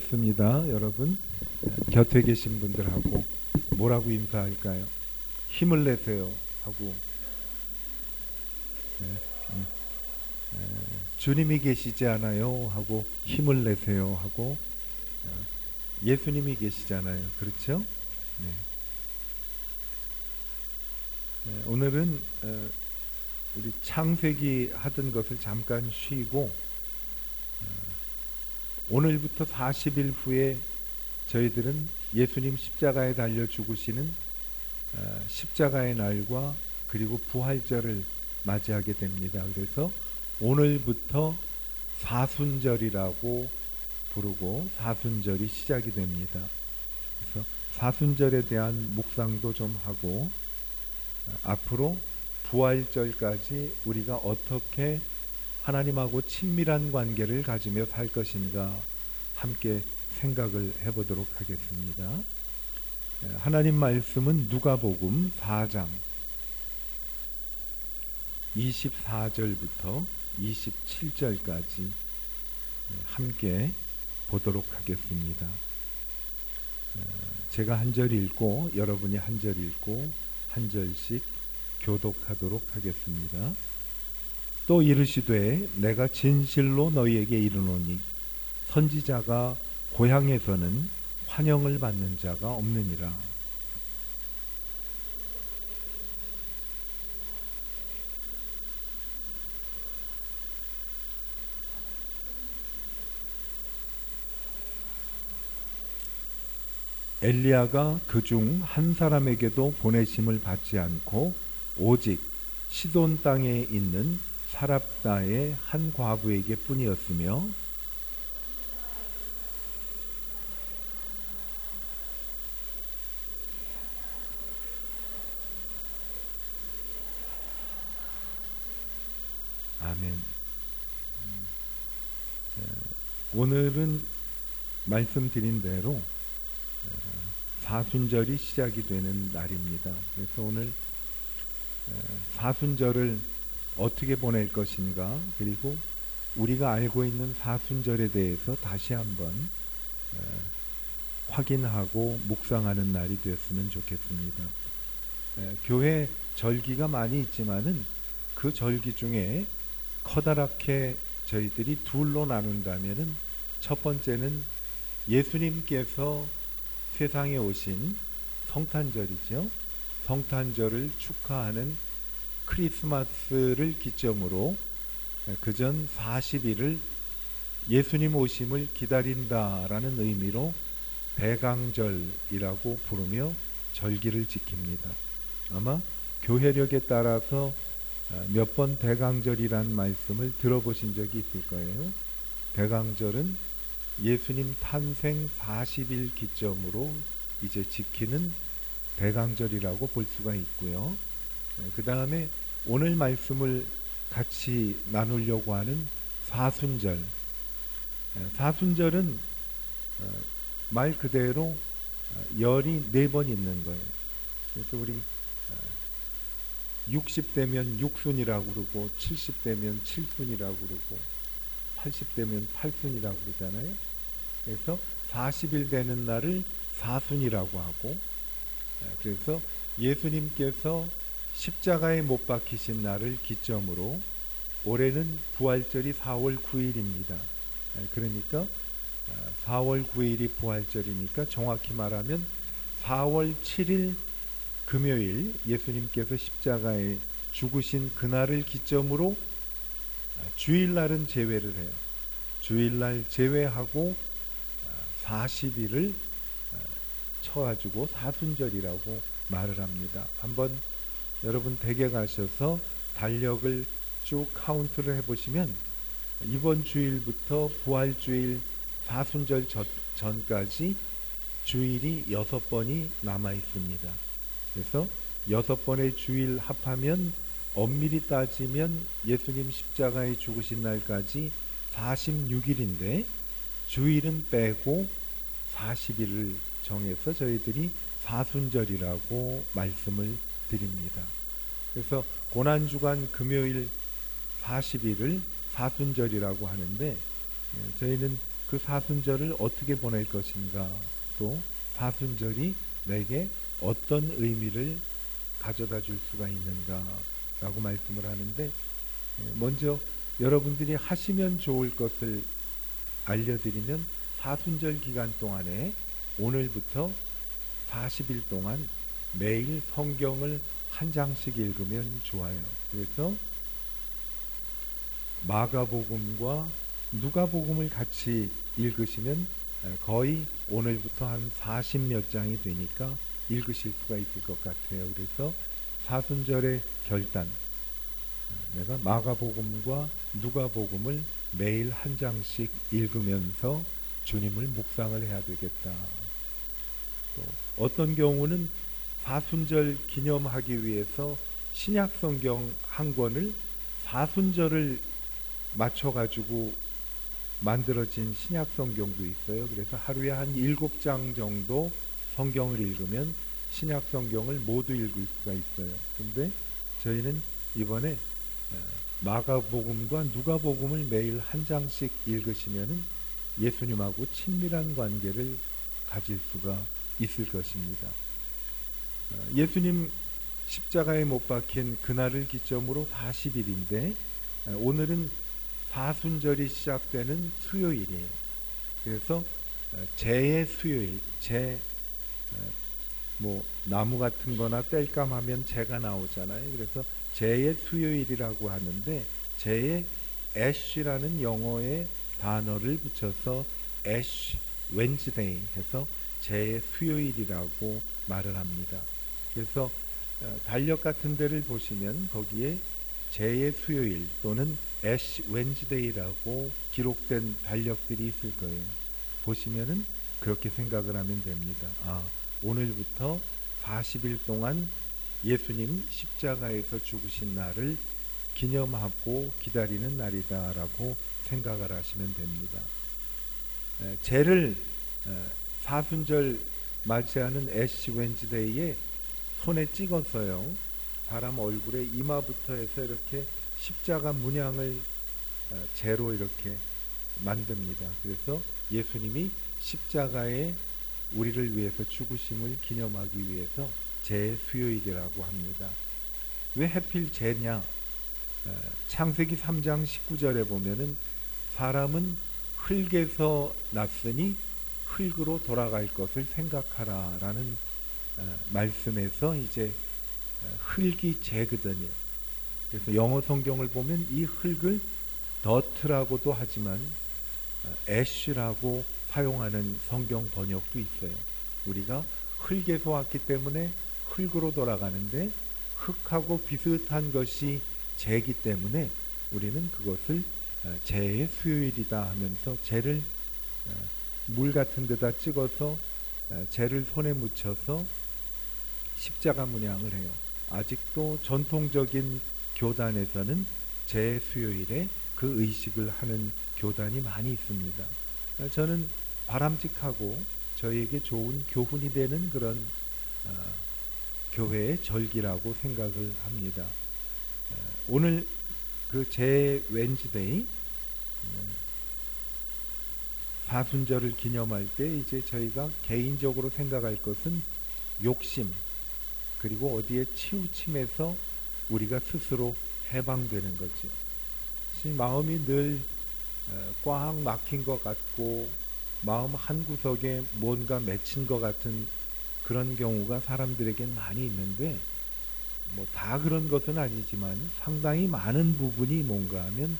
반갑습니다. 여러분, 곁에 계신 분들하고 뭐라고 인사할까요? 힘을 내세요 하고, 네, 주님이 계시지 않아요 하고 힘을 내세요 하고, 예수님이 계시잖아요. 그렇죠? 네. 오늘은 우리 창세기 하던 것을 잠깐 쉬고, 오늘부터 40일 후에 저희들은 예수님 십자가에 달려 죽으시는 십자가의 날과 그리고 부활절을 맞이하게 됩니다. 그래서 오늘부터 사순절이라고 부르고 사순절이 시작이 됩니다. 그래서 사순절에 대한 묵상도 좀 하고, 앞으로 부활절까지 우리가 어떻게 하나님하고 친밀한 관계를 가지며 살 것인가 함께 생각을 해보도록 하겠습니다. 하나님 말씀은 누가복음 4장 24절부터 27절까지 함께 보도록 하겠습니다. 제가 한 절 읽고 여러분이 한 절 읽고 한 절씩 교독하도록 하겠습니다. 또 이르시되 내가 진실로 너희에게 이르노니 선지자가 고향에서는 환영을 받는 자가 없느니라. 엘리야가 그중 한 사람에게도 보내심을 받지 않고 오직 시돈 땅에 있는 사랍다의 한 과부에게 뿐이었으며, 아멘. 오늘은 말씀드린 대로 사순절이 시작이 되는 날입니다. 그래서 오늘 사순절을 어떻게 보낼 것인가, 그리고 우리가 알고 있는 사순절에 대해서 다시 한번 확인하고 묵상하는 날이 되었으면 좋겠습니다. 교회 절기가 많이 있지만은 그 절기 중에 커다랗게 저희들이 둘로 나눈다면은, 첫 번째는 예수님께서 세상에 오신 성탄절이죠. 성탄절을 축하하는 크리스마스를 기점으로 그전 40일을 예수님 오심을 기다린다라는 의미로 대강절이라고 부르며 절기를 지킵니다. 아마 교회력에 따라서 몇 번 대강절이란 말씀을 들어보신 적이 있을 거예요. 대강절은 예수님 탄생 40일 기점으로 이제 지키는 대강절이라고 볼 수가 있고요. 그 다음에 오늘 말씀을 같이 나누려고 하는 사순절. 사순절은 말 그대로 열이 4번 있는 거예요. 그래서 우리 60되면 6순이라고 그러고 70되면 7순이라고 그러고 80되면 8순이라고 그러잖아요. 그래서 40일 되는 날을 사순이라고 하고, 그래서 예수님께서 십자가에 못 박히신 날을 기점으로 올해는 부활절이 4월 9일입니다. 그러니까 4월 9일이 부활절이니까 정확히 말하면 4월 7일 금요일 예수님께서 십자가에 죽으신 그날을 기점으로 주일날은 제외를 해요. 주일날 제외하고 40일을 쳐가지고 사순절이라고 말을 합니다. 한번 여러분 댁에 가셔서 달력을 쭉 카운트를 해보시면 이번 주일부터 부활주일 사순절 전까지 주일이 6번이 남아 있습니다. 그래서 6번의 주일 합하면 엄밀히 따지면 예수님 십자가에 죽으신 날까지 46일인데 주일은 빼고 40일을 정해서 저희들이 사순절이라고 말씀을 드립니다. 그래서 고난주간 금요일 40일을 사순절이라고 하는데, 저희는 그 사순절을 어떻게 보낼 것인가, 또 사순절이 내게 어떤 의미를 가져다 줄 수가 있는가라고 말씀을 하는데, 먼저 여러분들이 하시면 좋을 것을 알려드리면, 사순절 기간 동안에 오늘부터 40일 동안 매일 성경을 한 장씩 읽으면 좋아요. 그래서 마가복음과 누가복음을 같이 읽으시면 거의 오늘부터 한 40몇 장이 되니까 읽으실 수가 있을 것 같아요. 그래서 사순절의 결단, 내가 마가복음과 누가복음을 매일 한 장씩 읽으면서 주님을 묵상을 해야 되겠다. 또 어떤 경우는 사순절 기념하기 위해서 신약성경 한 권을 사순절을 맞춰가지고 만들어진 신약성경도 있어요. 그래서 하루에 한 7장 정도 성경을 읽으면 신약성경을 모두 읽을 수가 있어요. 근데 저희는 이번에 마가복음과 누가복음을 매일 한 장씩 읽으시면은 예수님하고 친밀한 관계를 가질 수가 있을 것입니다. 예수님 십자가에 못 박힌 그날을 기점으로 40일인데 오늘은 사순절이 시작되는 수요일이에요. 그래서 제의 수요일, 뭐 나무 같은 거나 땔감 하면 재가 나오잖아요. 그래서 제의 수요일이라고 하는데, 제의 애쉬라는 영어의 단어를 붙여서 애쉬 웬즈데이 해서 제의 수요일이라고 말을 합니다. 그래서 달력 같은 데를 보시면 거기에 제의 수요일 또는 애쉬 웬즈데이라고 기록된 달력들이 있을 거예요. 보시면은 그렇게 생각을 하면 됩니다. 오늘부터 40일 동안 예수님 십자가에서 죽으신 날을 기념하고 기다리는 날이다라고 생각을 하시면 됩니다. 제를 사순절 맞이하는 애쉬 웬즈데이에 손에 찍어서요, 사람 얼굴에 이마부터 해서 이렇게 십자가 문양을 재로 이렇게 만듭니다. 그래서 예수님이 십자가에 우리를 위해서 죽으심을 기념하기 위해서 제수요일이라고 합니다. 왜 하필 제냐? 창세기 3장 19절에 보면은 사람은 흙에서 났으니 흙으로 돌아갈 것을 생각하라라는 말씀에서 이제 흙이 제거든요. 그래서 영어 성경을 보면 이 흙을 더트라고도 하지만 애쉬라고 사용하는 성경 번역도 있어요. 우리가 흙에서 왔기 때문에 흙으로 돌아가는데, 흙하고 비슷한 것이 재이기 때문에 우리는 그것을 재의 수요일이다 하면서 재를 물 같은 데다 찍어서 재를 손에 묻혀서 십자가 문양을 해요. 아직도 전통적인 교단에서는 재 수요일에 그 의식을 하는 교단이 많이 있습니다. 저는 바람직하고 저에게 좋은 교훈이 되는 그런 교회의 절기라고 생각을 합니다. 오늘 그 제 웬즈데이 사순절을 기념할 때 이제 저희가 개인적으로 생각할 것은 욕심, 그리고 어디에 치우침에서 우리가 스스로 해방되는 거죠. 마음이 늘 꽉 막힌 것 같고 마음 한 구석에 뭔가 맺힌 것 같은 그런 경우가 사람들에겐 많이 있는데, 뭐 다 그런 것은 아니지만 상당히 많은 부분이 뭔가 하면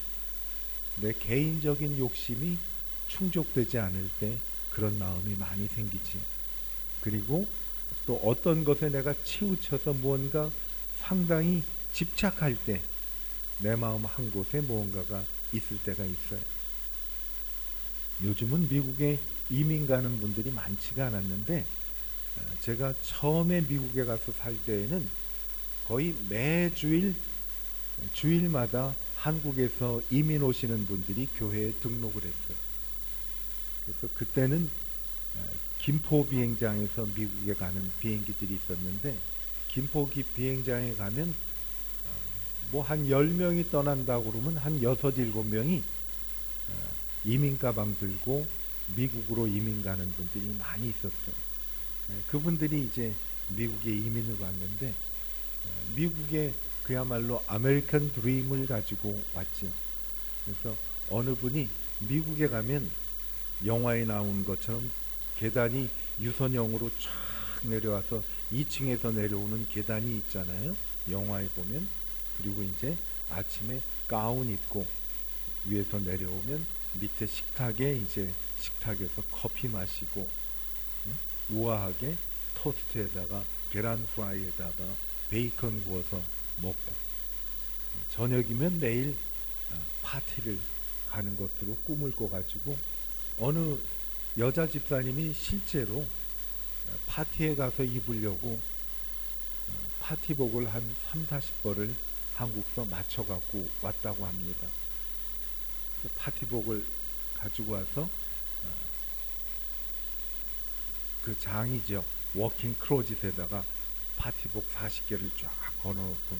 내 개인적인 욕심이 충족되지 않을 때 그런 마음이 많이 생기지요. 그리고 또 어떤 것에 내가 치우쳐서 무언가 상당히 집착할 때 내 마음 한 곳에 무언가가 있을 때가 있어요. 요즘은 미국에 이민 가는 분들이 많지가 않았는데, 제가 처음에 미국에 가서 살 때에는 거의 매주일 주일마다 한국에서 이민 오시는 분들이 교회에 등록을 했어요. 그래서 그때는 김포 비행장에서 미국에 가는 비행기들이 있었는데, 김포 비행장에 가면 뭐 한 10명이 떠난다고 그러면 한 6, 7명이 이민 가방 들고 미국으로 이민 가는 분들이 많이 있었어요. 그분들이 이제 미국에 이민을 왔는데 미국에 그야말로 아메리칸 드림을 가지고 왔죠. 그래서 어느 분이 미국에 가면 영화에 나오는 것처럼 계단이 유선형으로 쫙 내려와서 2층에서 내려오는 계단이 있잖아요. 영화에 보면. 그리고 이제 아침에 가운 입고 위에서 내려오면 밑에 식탁에 이제 식탁에서 커피 마시고 우아하게 토스트에다가 계란 프라이에다가 베이컨 구워서 먹고 저녁이면 내일 파티를 가는 것으로 꿈을 꿔가지고 어느 여자 집사님이 실제로 파티에 가서 입으려고 파티복을 한 3, 40벌을 한국서 맞춰갖고 왔다고 합니다. 파티복을 가지고 와서 그 장이죠. 워킹 클로짓에다가 파티복 40개를 쫙 걸어놓고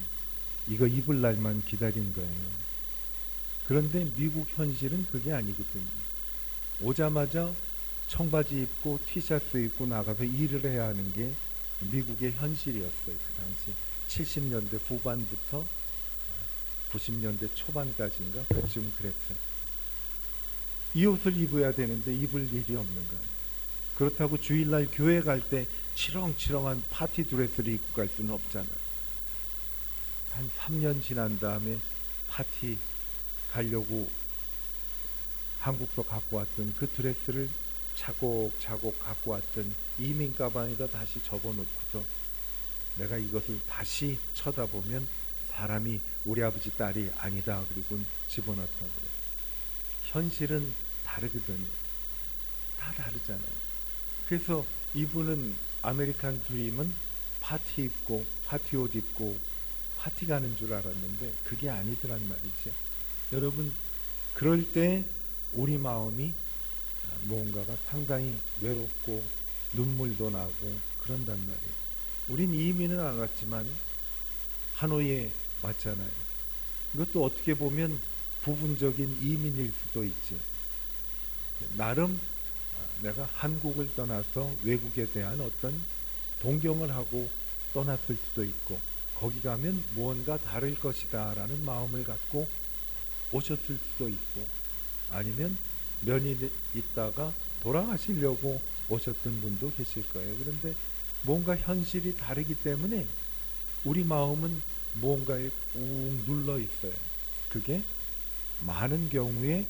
이거 입을 날만 기다린 거예요. 그런데 미국 현실은 그게 아니거든요. 오자마자 청바지 입고 티셔츠 입고 나가서 일을 해야 하는 게 미국의 현실이었어요. 그 당시 70년대 후반부터 90년대 초반까지인가 그쯤 그랬어요. 이 옷을 입어야 되는데 입을 일이 없는 거예요. 그렇다고 주일날 교회 갈 때 치렁치렁한 파티 드레스를 입고 갈 수는 없잖아요. 한 3년 지난 다음에 파티 가려고 한국서 갖고 왔던 그 드레스를 차곡차곡 갖고 왔던 이민 가방에다 다시 접어놓고서 내가 이것을 다시 쳐다보면 사람이 우리 아버지 딸이 아니다. 그리고 집어넣었다고 그래요. 현실은 다르거든요. 다 다르잖아요. 그래서 이분은 아메리칸 드림은 파티 입고 파티 옷 입고 파티 가는 줄 알았는데 그게 아니더란 말이죠. 여러분 그럴 때 우리 마음이 뭔가가 상당히 외롭고 눈물도 나고 그런단 말이에요. 우린 이민은 안 왔지만 하노이에 왔잖아요. 이것도 어떻게 보면 부분적인 이민일 수도 있죠. 나름 내가 한국을 떠나서 외국에 대한 어떤 동경을 하고 떠났을 수도 있고 거기 가면 무언가 다를 것이다 라는 마음을 갖고 오셨을 수도 있고 아니면 몇 년 있다가 돌아가시려고 오셨던 분도 계실 거예요. 그런데 뭔가 현실이 다르기 때문에 우리 마음은 무언가에 꾹 눌러 있어요. 그게 많은 경우에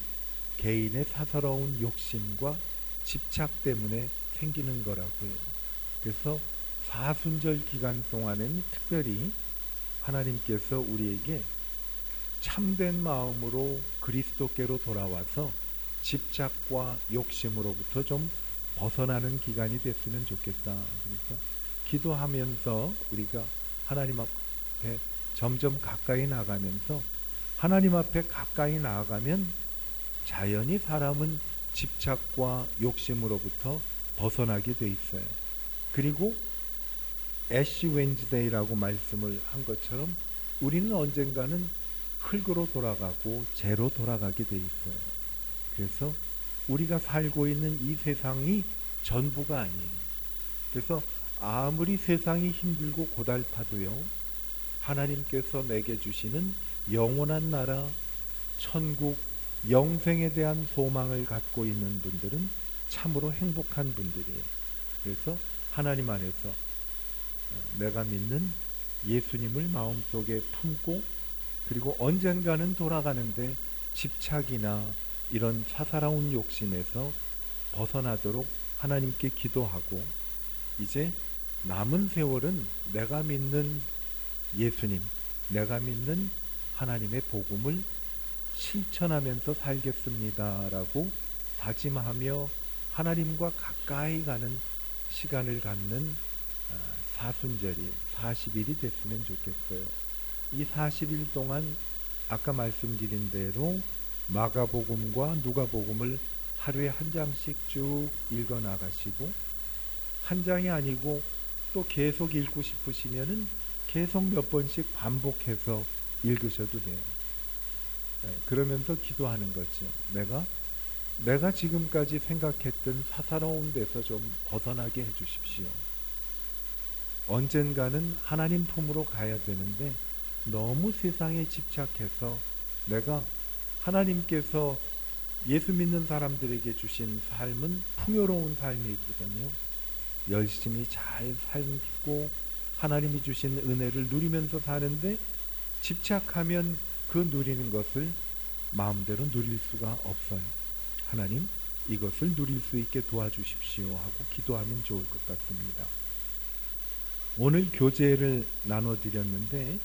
개인의 사사로운 욕심과 집착 때문에 생기는 거라고 해요. 그래서 사순절 기간 동안에는 특별히 하나님께서 우리에게 참된 마음으로 그리스도께로 돌아와서 집착과 욕심으로부터 좀 벗어나는 기간이 됐으면 좋겠다. 그래서 기도하면서 우리가 하나님 앞에 점점 가까이 나가면서 하나님 앞에 가까이 나아가면 자연히 사람은 집착과 욕심으로부터 벗어나게 돼 있어요. 그리고 애쉬 웬즈데이라고 말씀을 한 것처럼 우리는 언젠가는 흙으로 돌아가고 재로 돌아가게 돼 있어요. 그래서 우리가 살고 있는 이 세상이 전부가 아니에요. 그래서 아무리 세상이 힘들고 고달파도요, 하나님께서 내게 주시는 영원한 나라, 천국, 영생에 대한 소망을 갖고 있는 분들은 참으로 행복한 분들이에요. 그래서 하나님 안에서 내가 믿는 예수님을 마음속에 품고 그리고 언젠가는 돌아가는데 집착이나 이런 사사로운 욕심에서 벗어나도록 하나님께 기도하고 이제 남은 세월은 내가 믿는 예수님, 내가 믿는 하나님의 복음을 실천하면서 살겠습니다라고 다짐하며 하나님과 가까이 가는 시간을 갖는 사순절이 40일이 됐으면 좋겠어요. 이 40일 동안 아까 말씀드린 대로 마가복음과 누가복음을 하루에 한 장씩 쭉 읽어 나가시고 한 장이 아니고 또 계속 읽고 싶으시면은 계속 몇 번씩 반복해서 읽으셔도 돼요. 그러면서 기도하는 거죠. 내가 내가 지금까지 생각했던 사사로운 데서 좀 벗어나게 해주십시오. 언젠가는 하나님 품으로 가야 되는데 너무 세상에 집착해서 내가 하나님께서 예수 믿는 사람들에게 주신 삶은 풍요로운 삶이거든요. 열심히 잘 살고 하나님이 주신 은혜를 누리면서 사는데 집착하면 그 누리는 것을 마음대로 누릴 수가 없어요. 하나님, 이것을 누릴 수 있게 도와주십시오 하고 기도하면 좋을 것 같습니다. 오늘 교제를 나눠드렸는데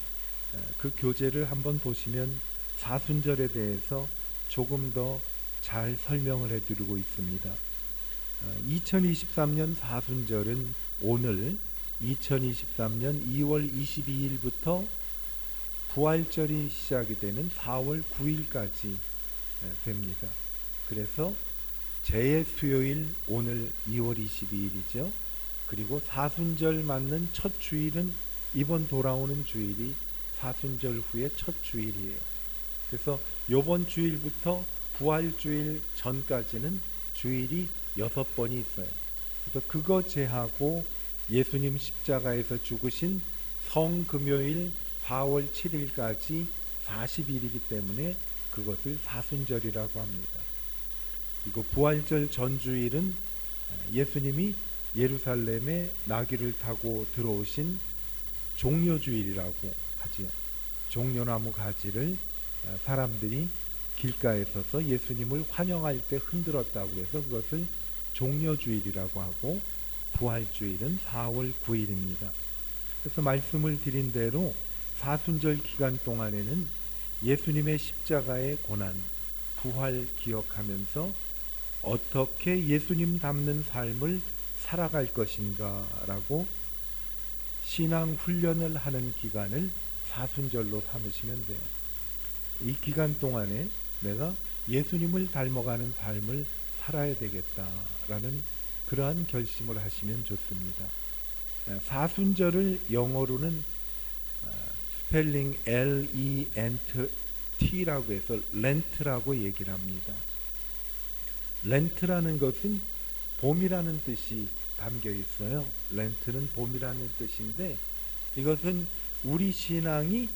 그 교제를 한번 보시면 사순절에 대해서 조금 더 잘 설명을 해드리고 있습니다. 2023년 사순절은 오늘 2023년 2월 22일부터 부활절이 시작이 되는 4월 9일까지 됩니다. 그래서 제 수요일 오늘 2월 22일이죠. 그리고 사순절 맞는 첫 주일은 이번 돌아오는 주일이 사순절 후에 첫 주일이에요. 그래서 이번 주일부터 부활주일 전까지는 주일이 6번이 있어요. 그래서 그거 제하고 예수님 십자가에서 죽으신 성금요일 4월 7일까지 40일이기 때문에 그것을 사순절이라고 합니다. 그리고 부활절 전주일은 예수님이 예루살렘에 나귀를 타고 들어오신 종려주일이라고 하지요. 종려나무 가지를 사람들이 길가에 서서 예수님을 환영할 때 흔들었다고 해서 그것을 종려주일이라고 하고 부활주일은 4월 9일입니다. 그래서 말씀을 드린 대로 사순절 기간 동안에는 예수님의 십자가의 고난, 부활 기억하면서 어떻게 예수님 닮는 삶을 살아갈 것인가 라고 신앙 훈련을 하는 기간을 사순절로 삼으시면 돼요. 이 기간 동안에 내가 예수님을 닮아가는 삶을 살아야 되겠다라는 그러한 결심을 하시면 좋습니다. 사순절을 영어로는 스펠링 L-E-N-T라고 해서 렌트라고 얘기를 합니다. 렌트라는 것은 봄이라는 뜻이 담겨 있어요. 렌트는 봄이라는 뜻인데 이것은 우리 신앙이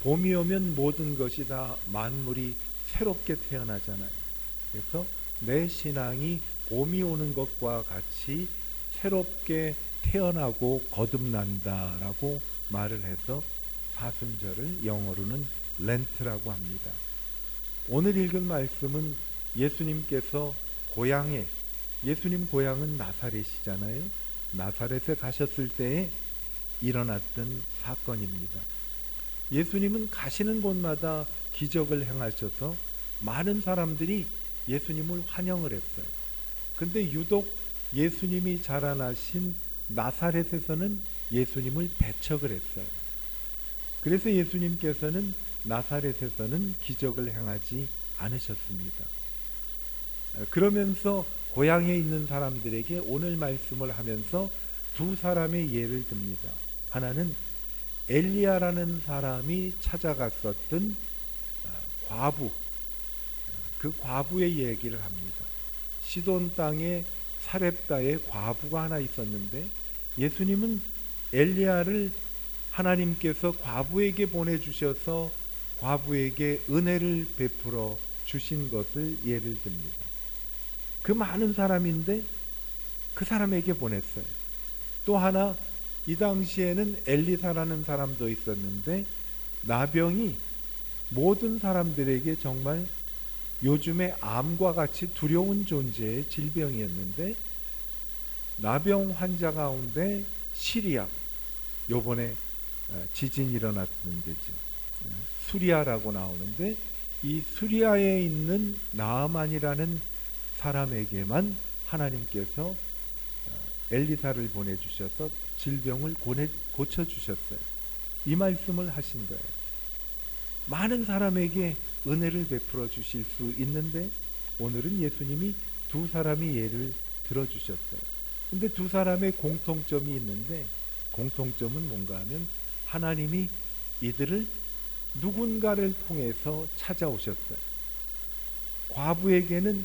봄이 오면 모든 것이 다 만물이 새롭게 태어나잖아요. 그래서 내 신앙이 봄이 오는 것과 같이 새롭게 태어나고 거듭난다라고 말을 해서 사순절을 영어로는 렌트라고 합니다. 오늘 읽은 말씀은 예수님께서 고향에, 예수님 고향은 나사렛이잖아요. 나사렛에 가셨을 때에 일어났던 사건입니다. 예수님은 가시는 곳마다 기적을 행하셔서 많은 사람들이 예수님을 환영을 했어요. 근데 유독 예수님이 자라나신 나사렛에서는 예수님을 배척을 했어요. 그래서 예수님께서는 나사렛에서는 기적을 행하지 않으셨습니다. 그러면서 고향에 있는 사람들에게 오늘 말씀을 하면서 두 사람의 예를 듭니다. 하나는 엘리야라는 사람이 찾아갔었던 과부, 그 과부의 얘기를 합니다. 시돈 땅에 사렙다에 과부가 하나 있었는데 예수님은 엘리야를 하나님께서 과부에게 보내주셔서 과부에게 은혜를 베풀어 주신 것을 예를 듭니다. 그 많은 사람인데 그 사람에게 보냈어요. 또 하나 이 당시에는 엘리사라는 사람도 있었는데 나병이 모든 사람들에게 정말 요즘의 암과 같이 두려운 존재의 질병이었는데 나병 환자 가운데 시리아, 요번에 지진이 일어났던 데죠. 수리아라고 나오는데 이 수리아에 있는 나아만이라는 사람에게만 하나님께서 엘리사를 보내주셔서 질병을 고쳐주셨어요. 이 말씀을 하신 거예요. 많은 사람에게 은혜를 베풀어 주실 수 있는데 오늘은 예수님이 두 사람의 예를 들어주셨어요. 근데 두 사람의 공통점이 있는데 공통점은 뭔가 하면 하나님이 이들을 누군가를 통해서 찾아오셨어요. 과부에게는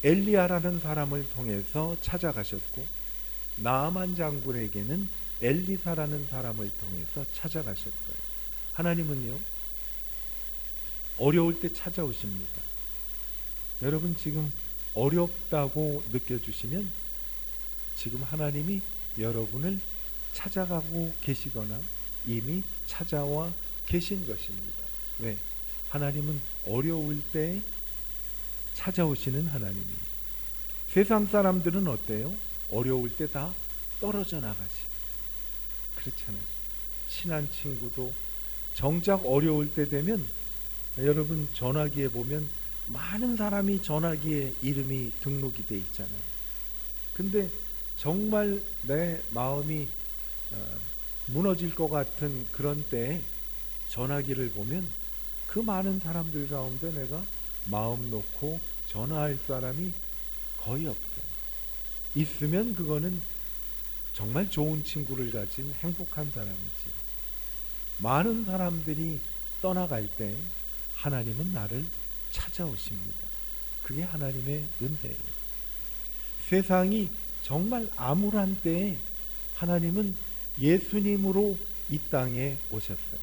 엘리야라는 사람을 통해서 찾아가셨고, 나아만 장군에게는 엘리사라는 사람을 통해서 찾아가셨어요. 하나님은요, 어려울 때 찾아오십니다. 여러분 지금 어렵다고 느껴주시면 지금 하나님이 여러분을 찾아가고 계시거나 이미 찾아와 계신 것입니다. 왜? 하나님은 어려울 때 찾아오시는 하나님이에요. 세상 사람들은 어때요? 어려울 때 다 떨어져 나가지. 그렇잖아요. 친한 친구도 정작 어려울 때 되면, 여러분 전화기에 보면 많은 사람이 전화기에 이름이 등록이 돼 있잖아요. 근데 정말 내 마음이 무너질 것 같은 그런 때에 전화기를 보면 그 많은 사람들 가운데 내가 마음 놓고 전화할 사람이 거의 없어요. 있으면 그거는 정말 좋은 친구를 가진 행복한 사람이지. 많은 사람들이 떠나갈 때 하나님은 나를 찾아오십니다. 그게 하나님의 은혜예요. 세상이 정말 암울한 때에 하나님은 예수님으로 이 땅에 오셨어요.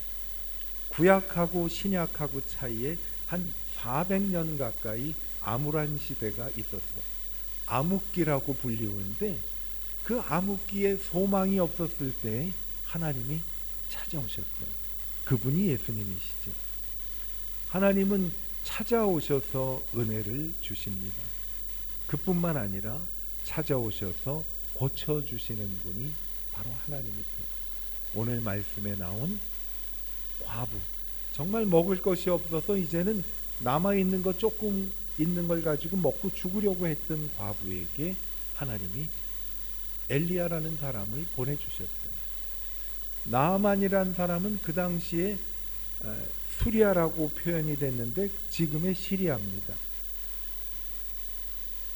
구약하고 신약하고 차이에 한 400년 가까이 암울한 시대가 있었어요. 암흑기라고 불리우는데 그 암흑기에 소망이 없었을 때 하나님이 찾아오셨어요. 그분이 예수님이시죠. 하나님은 찾아오셔서 은혜를 주십니다. 그뿐만 아니라 찾아오셔서 고쳐주시는 분이 바로 하나님이세요. 오늘 말씀에 나온 과부, 정말 먹을 것이 없어서 이제는 남아있는 것 조금 있는 걸 가지고 먹고 죽으려고 했던 과부에게 하나님이 엘리야라는 사람을 보내주셨어요. 나아만이라는 사람은 그 당시에 수리아라고 표현이 됐는데 지금의 시리아입니다.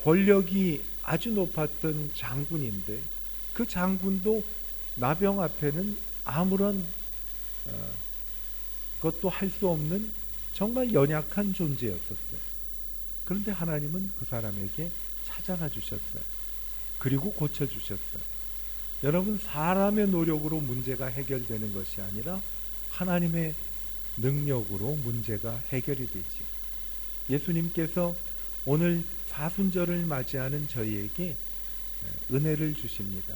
권력이 아주 높았던 장군인데 그 장군도 나병 앞에는 아무런 것도 할 수 없는 정말 연약한 존재였었어요. 그런데 하나님은 그 사람에게 찾아가 주셨어요. 그리고 고쳐주셨어요. 여러분, 사람의 노력으로 문제가 해결되는 것이 아니라 하나님의 능력으로 문제가 해결이 되지. 예수님께서 오늘 사순절을 맞이하는 저희에게 은혜를 주십니다.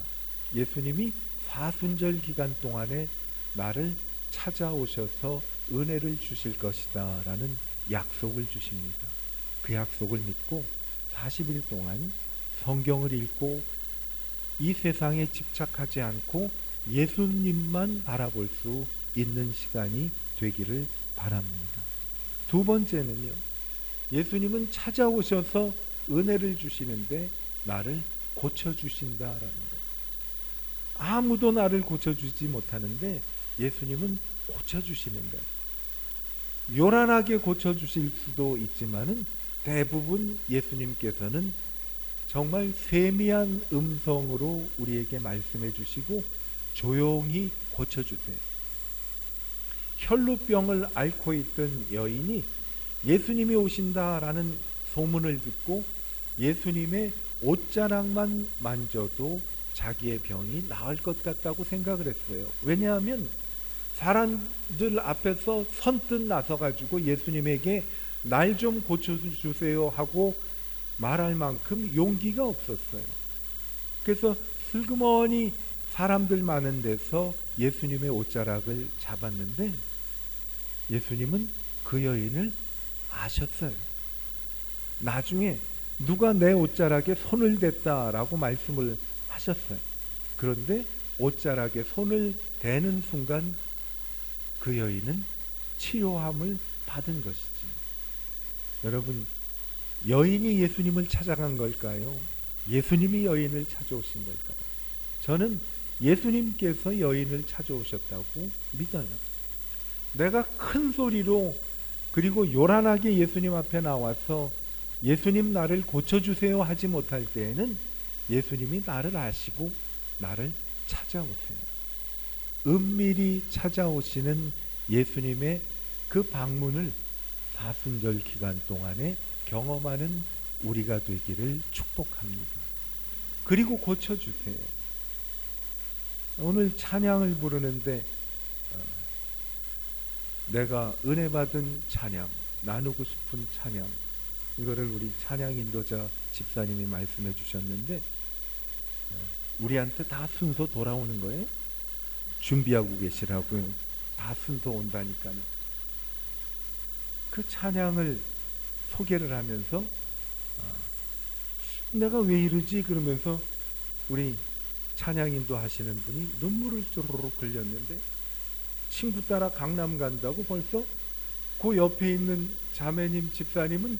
예수님이 사순절 기간 동안에 나를 찾아오셔서 은혜를 주실 것이다 라는 약속을 주십니다. 그 약속을 믿고 40일 동안 성경을 읽고 이 세상에 집착하지 않고 예수님만 바라볼 수 있는 시간이 되기를 바랍니다. 두 번째는요, 예수님은 찾아오셔서 은혜를 주시는데 나를 고쳐주신다라는 거예요. 아무도 나를 고쳐주지 못하는데 예수님은 고쳐주시는 거예요. 요란하게 고쳐주실 수도 있지만은 대부분 예수님께서는 정말 세미한 음성으로 우리에게 말씀해 주시고 조용히 고쳐주세요. 혈루병을 앓고 있던 여인이 예수님이 오신다라는 소문을 듣고 예수님의 옷자락만 만져도 자기의 병이 나을 것 같다고 생각을 했어요. 왜냐하면 사람들 앞에서 선뜻 나서가지고 예수님에게 날 좀 고쳐주세요 하고 말할 만큼 용기가 없었어요. 그래서 슬그머니 사람들 많은 데서 예수님의 옷자락을 잡았는데 예수님은 그 여인을 아셨어요. 나중에 누가 내 옷자락에 손을 댔다라고 말씀을 하셨어요. 그런데 옷자락에 손을 대는 순간 그 여인은 치료함을 받은 것이지. 여러분, 여인이 예수님을 찾아간 걸까요? 예수님이 여인을 찾아오신 걸까요? 저는 예수님께서 여인을 찾아오셨다고 믿어요. 내가 큰 소리로 그리고 요란하게 예수님 앞에 나와서 예수님 나를 고쳐주세요 하지 못할 때에는 예수님이 나를 아시고 나를 찾아오세요. 은밀히 찾아오시는 예수님의 그 방문을 사순절 기간 동안에 경험하는 우리가 되기를 축복합니다. 그리고 고쳐주세요. 오늘 찬양을 부르는데 내가 은혜 받은 찬양, 나누고 싶은 찬양, 이거를 우리 찬양 인도자 집사님이 말씀해 주셨는데 우리한테 다 순서 돌아오는 거예요. 준비하고 계시라고요. 다 순서 온다니까는. 그 찬양을 소개를 하면서 내가 왜 이러지? 그러면서 우리 찬양 인도하시는 분이 눈물을 쪼르륵 흘렸는데 친구 따라 강남 간다고 벌써 그 옆에 있는 자매님 집사님은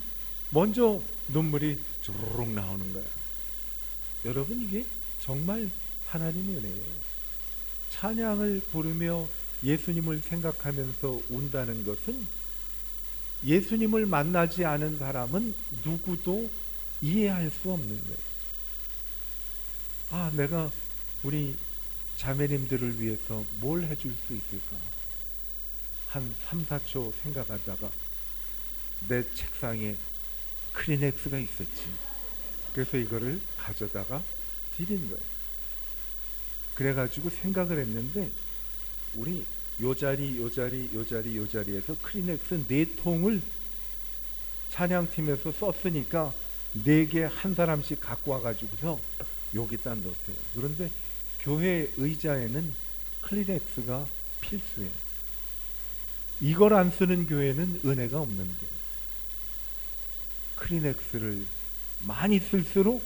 먼저 눈물이 주르륵 나오는 거야. 여러분, 이게 정말 하나님의 은혜예요. 찬양을 부르며 예수님을 생각하면서 운다는 것은 예수님을 만나지 않은 사람은 누구도 이해할 수 없는 거예요. 아, 내가 우리 자매님들을 위해서 뭘 해줄 수 있을까? 한 3, 4초 생각하다가 내 책상에 크리넥스가 있었지. 그래서 이거를 가져다가 드린 거예요. 그래가지고 생각을 했는데 우리 요 자리에서 크리넥스 4통을 찬양팀에서 썼으니까 4개 한 사람씩 갖고 와가지고서 여기다 넣으세요. 그런데 교회 의자에는 크리넥스가 필수예요. 이걸 안 쓰는 교회는 은혜가 없는데 크리넥스를 많이 쓸수록,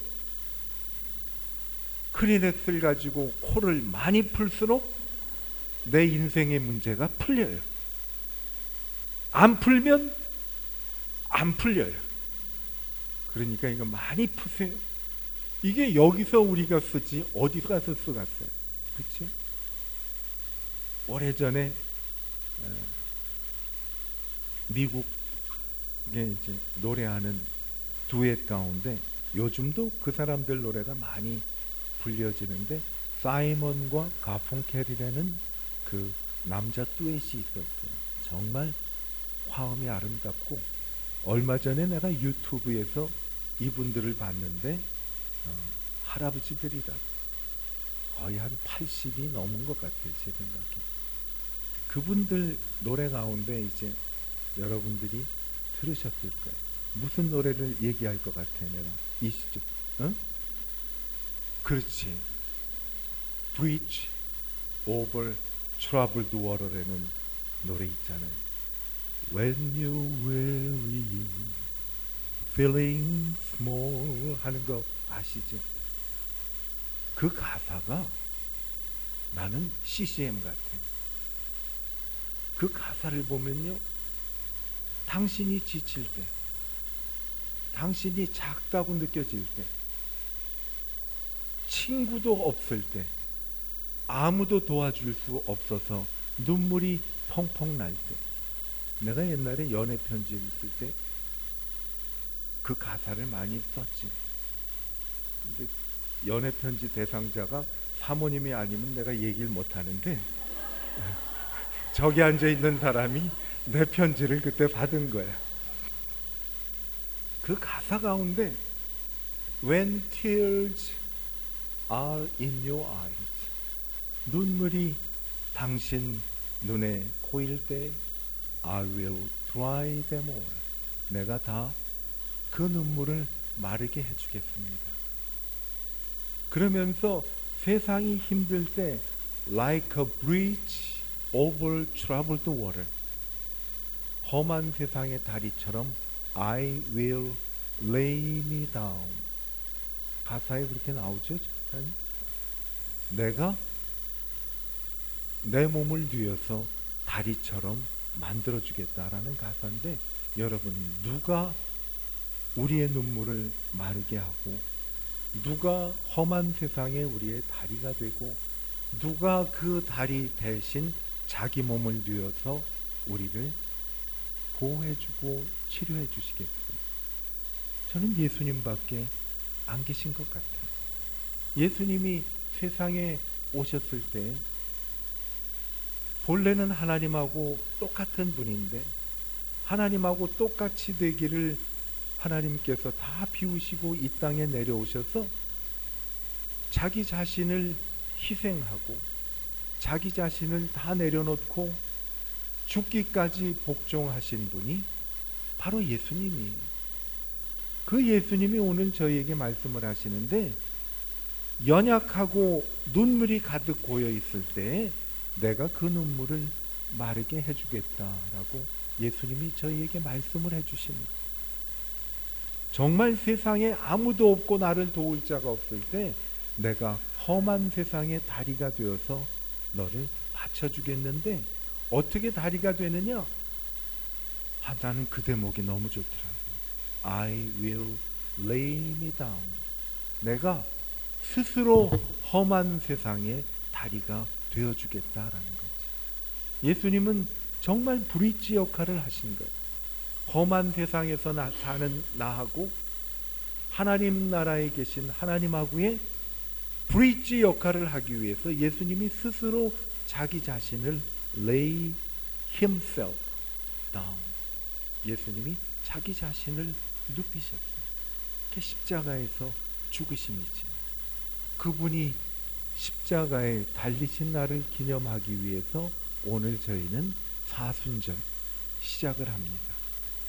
크리넥스를 가지고 코를 많이 풀수록 내 인생의 문제가 풀려요. 안 풀면 안 풀려요. 그러니까 이거 많이 푸세요. 이게 여기서 우리가 쓰지 어디 가서 쓰겠어요. 그렇지? 오래전에 미국에 이제 노래하는 듀엣 가운데 요즘도 그 사람들 노래가 많이 불려지는데 사이먼과 가펑켈이라는 그 남자 듀엣이 있었어요. 정말 화음이 아름답고 얼마 전에 내가 유튜브에서 이분들을 봤는데 할아버지들이라 거의 한 80이 넘은 것 같아요. 제 생각에. 그분들 노래 가운데 이제 여러분들이 들으셨을 거예요. 무슨 노래를 얘기할 것 같아 내가 이 시점? 어? 그렇지. Bridge over troubled water라는 노래 있잖아요. When you weary, feeling small 하는 거 아시죠? 그 가사가 나는 CCM 같아. 그 가사를 보면요, 당신이 지칠 때, 당신이 작다고 느껴질 때, 친구도 없을 때, 아무도 도와줄 수 없어서 눈물이 펑펑 날 때, 내가 옛날에 연애 편지를 쓸 때 그 가사를 많이 썼지. 근데 연애 편지 대상자가 사모님이 아니면 내가 얘기를 못 하는데 저기 앉아 있는 사람이 내 편지를 그때 받은 거야. 그 가사 가운데 When tears are in your eyes, 눈물이 당신 눈에 고일 때 I will dry them all, 내가 다 그 눈물을 마르게 해주겠습니다. 그러면서 세상이 힘들 때 Like a bridge over troubled water, 험한 세상의 다리처럼 I will lay me down. 가사에 그렇게 나오죠? 내가 내 몸을 뉘어서 다리처럼 만들어주겠다라는 가사인데, 여러분, 누가 우리의 눈물을 마르게 하고, 누가 험한 세상에 우리의 다리가 되고, 누가 그 다리 대신 자기 몸을 뉘어서 우리를 보호해주고 치료해 주시겠어요? 저는 예수님밖에 안 계신 것 같아요. 예수님이 세상에 오셨을 때 본래는 하나님하고 똑같은 분인데 하나님하고 똑같이 되기를 하나님께서 다 비우시고 이 땅에 내려오셔서 자기 자신을 희생하고 자기 자신을 다 내려놓고 죽기까지 복종하신 분이 바로 예수님이, 그 예수님이 오늘 저희에게 말씀을 하시는데, 연약하고 눈물이 가득 고여 있을 때 내가 그 눈물을 마르게 해주겠다라고 예수님이 저희에게 말씀을 해주십니다. 정말 세상에 아무도 없고 나를 도울 자가 없을 때 내가 험한 세상의 다리가 되어서 너를 받쳐주겠는데, 어떻게 다리가 되느냐? 나는 그 대목이 너무 좋더라고. I will lay me down. 내가 스스로 험한 세상의 다리가 되어주겠다라는 거지. 예수님은 정말 브릿지 역할을 하신 거예요. 험한 세상에서 사는 나하고 하나님 나라에 계신 하나님하고의 브릿지 역할을 하기 위해서 예수님이 스스로 자기 자신을 lay himself down. 예수님이 자기 자신을 눕히셨어요. 그게 십자가에서 죽으심이지. 그분이 십자가에 달리신 날을 기념하기 위해서 오늘 저희는 사순절 시작을 합니다.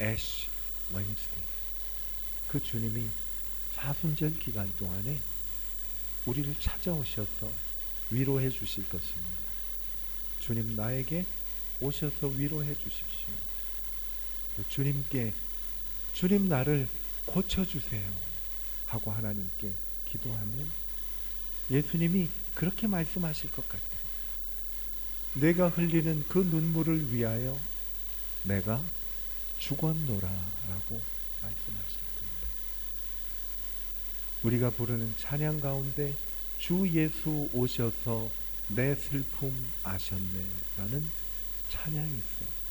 Ash Wednesday. 그 주님이 사순절 기간 동안에 우리를 찾아오셔서 위로해 주실 것입니다. 주님, 나에게 오셔서 위로해 주십시오. 주님께, 주님 나를 고쳐주세요 하고 하나님께 기도하면 예수님이 그렇게 말씀하실 것 같아요. 내가 흘리는 그 눈물을 위하여 내가 죽었노라 라고 말씀하실 겁니다. 우리가 부르는 찬양 가운데 주 예수 오셔서 내 슬픔 아셨네 라는 찬양이 있어요.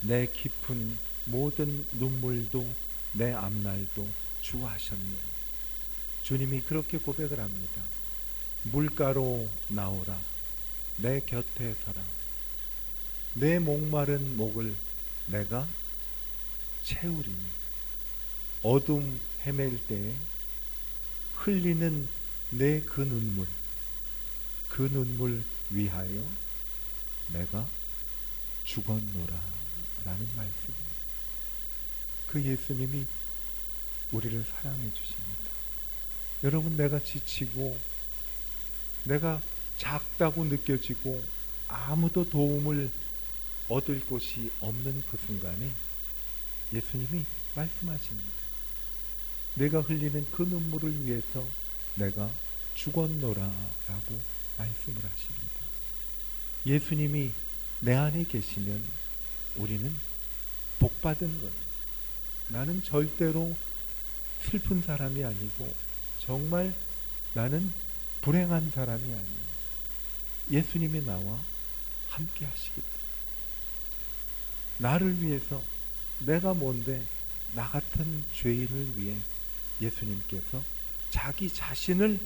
내 깊은 모든 눈물도 내 앞날도 주 아셨네. 주님이 그렇게 고백을 합니다. 물가로 나오라, 내 곁에 서라. 내 목마른 목을 내가 채우리니. 어둠 헤맬 때에 흘리는 내 그 눈물, 그 눈물 위하여 내가 죽었노라 라는 말씀. 그 예수님이 우리를 사랑해 주십니다. 여러분, 내가 지치고 내가 작다고 느껴지고 아무도 도움을 얻을 곳이 없는 그 순간에 예수님이 말씀하십니다. 내가 흘리는 그 눈물을 위해서 내가 죽었노라 라고 말씀을 하십니다. 예수님이 내 안에 계시면 우리는 복받은 거예요. 나는 절대로 슬픈 사람이 아니고 정말 나는 불행한 사람이 아니에요. 예수님이 나와 함께 하시겠다. 나를 위해서, 내가 뭔데 나 같은 죄인을 위해 예수님께서 자기 자신을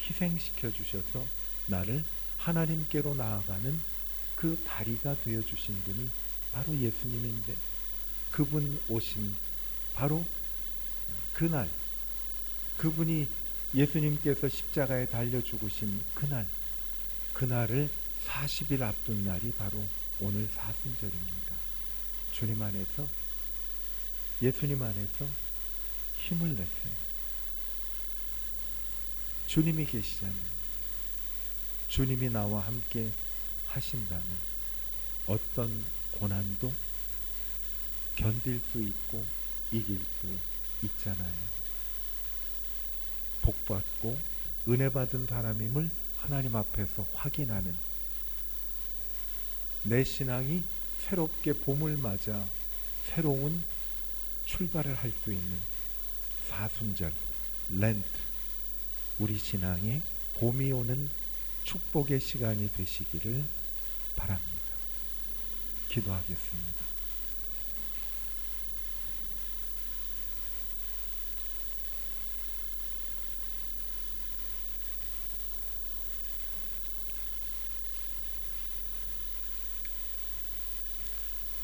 희생시켜 주셔서 나를 하나님께로 나아가는 그 다리가 되어 주신 분이 바로 예수님인데, 그분 오신 바로 그날, 그분이 예수님께서 십자가에 달려 죽으신 그날, 그날을 40일 앞둔 날이 바로 오늘 사순절입니다. 주님 안에서, 예수님 안에서 힘을 내세요. 주님이 계시잖아요. 주님이 나와 함께 하신다면 어떤 고난도 견딜 수 있고 이길 수 있잖아요. 복받고 은혜 받은 사람임을 하나님 앞에서 확인하는, 내 신앙이 새롭게 봄을 맞아 새로운 출발을 할 수 있는 사순절, 렌트, 우리 신앙에 봄이 오는 축복의 시간이 되시기를 바랍니다. 기도하겠습니다.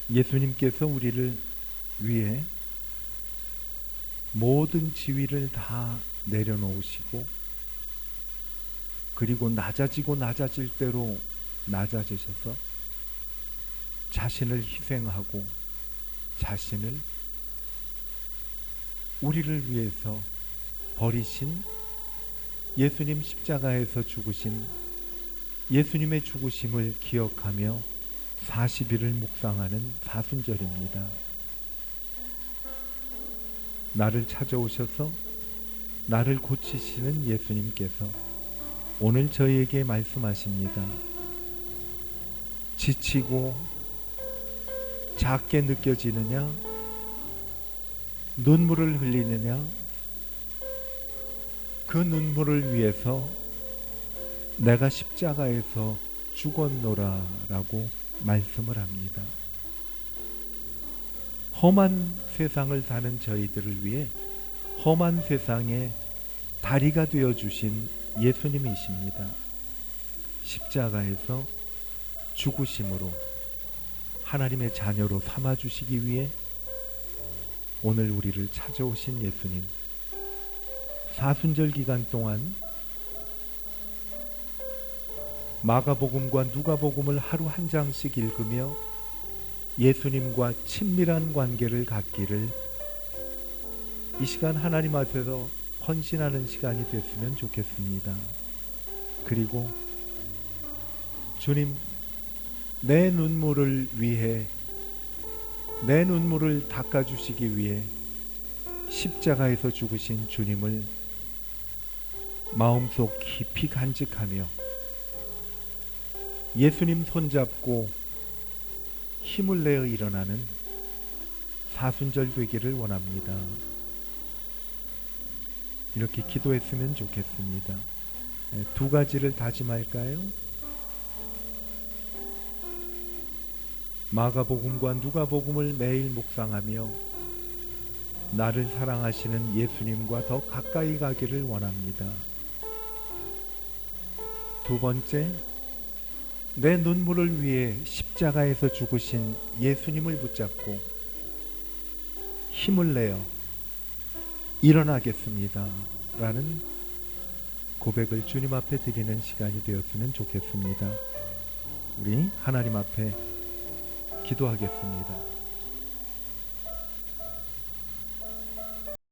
예수님께서 우리를 위해 모든 지위를 다 내려놓으시고 그리고 낮아지고 낮아질 대로 낮아지셔서 자신을 희생하고 자신을 우리를 위해서 버리신 예수님 십자가에서 죽으신 예수님의 죽으심을 기억하며 40일을 묵상하는 사순절입니다. 나를 찾아오셔서 나를 고치시는 예수님께서 오늘 저희에게 말씀하십니다. 지치고 작게 느껴지느냐? 눈물을 흘리느냐? 그 눈물을 위해서 내가 십자가에서 죽었노라 라고 말씀을 합니다. 험한 세상을 사는 저희들을 위해 험한 세상에 다리가 되어 주신 예수님이십니다. 십자가에서 죽으심으로 하나님의 자녀로 삼아 주시기 위해 오늘 우리를 찾아오신 예수님, 사순절 기간 동안 마가복음과 누가복음을 하루 한 장씩 읽으며 예수님과 친밀한 관계를 갖기를 이 시간 하나님 앞에서 헌신하는 시간이 됐으면 좋겠습니다. 그리고 주님, 내 눈물을 위해, 내 눈물을 닦아주시기 위해 십자가에서 죽으신 주님을 마음속 깊이 간직하며 예수님 손잡고 힘을 내어 일어나는 사순절 되기를 원합니다. 이렇게 기도했으면 좋겠습니다. 두 가지를 다짐할까요? 마가복음과 누가복음을 매일 묵상하며 나를 사랑하시는 예수님과 더 가까이 가기를 원합니다. 두 번째, 내 눈물을 위해 십자가에서 죽으신 예수님을 붙잡고 힘을 내어 일어나겠습니다 라는 고백을 주님 앞에 드리는 시간이 되었으면 좋겠습니다. 우리 하나님 앞에 기도하겠습니다.